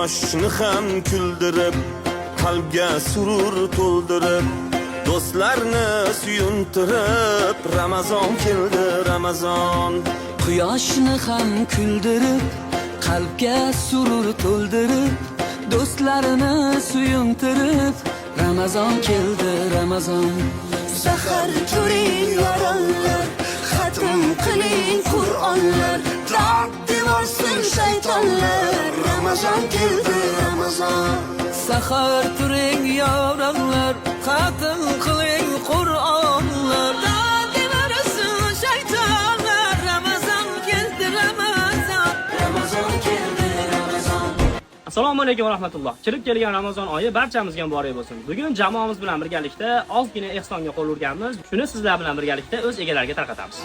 yoshni ham kuldirib, qalbga surur to'ldirib, do'stlarni suyuntirib, Ramazon keldi, Ramazon. Quyoshni ham kuldirib, qalbga surur to'ldirib, do'stlarini suyuntirib, Ramazon keldi, Ramazon. Sahar ko'ring yoronlar, xatm qiling Qur'onlar, dod devorsin shaytonlar, Ramazon keldi, Ramazon. Sahar turing yoronlar, xatm qiling Qur'onlar, dod devorsin shaytonlar, Ramazon keldi, Ramazon. Ramazon keldi, Ramazon. Assalomu alaykum va rahmatulloh. Kirib kelgan Ramazon oyi barchamizga muborak bo'lsin. Bugun jamoamiz bilan birgalikda ozgina ehsonga qo'l urganmiz. Shuni sizlar bilan birgalikda o'z egalariga tarqatamiz.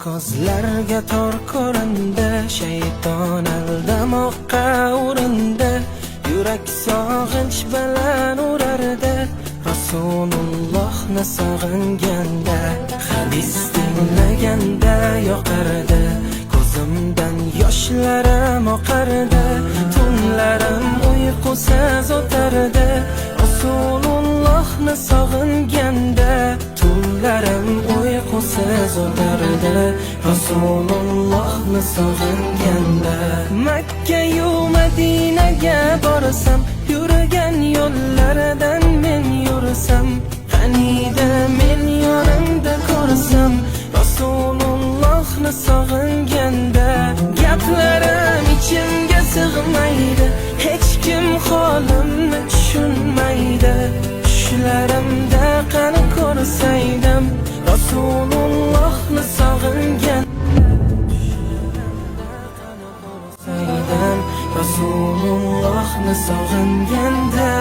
Kozlarga tor ko'rindi, shayton aldamoqqa urindi, yurak sog'inch bilan urardi, Rasulullohni sog'inganda, hadis tinglaganda yoqardi, ko'zimdan yoshlarim oqardi, tunlarim uyqusiz o'tardi, Rasulullohni sog'inganda, tunlarim uyqusiz o'tardi, Rasulullohni sog'inganda. Makka-yu Madinaga borsam, yurgan yo'llaridan men yursam, qaniydi men yonimda ko'rsam, Rasulullohni sog'inganda, gaplarim ichimga sig'maydi, hech kim holimni tushunmaydi, tushlarimda qani ko'rsaydim, Rasulullohni sog'ingan, Rasulullohni sog'inganda.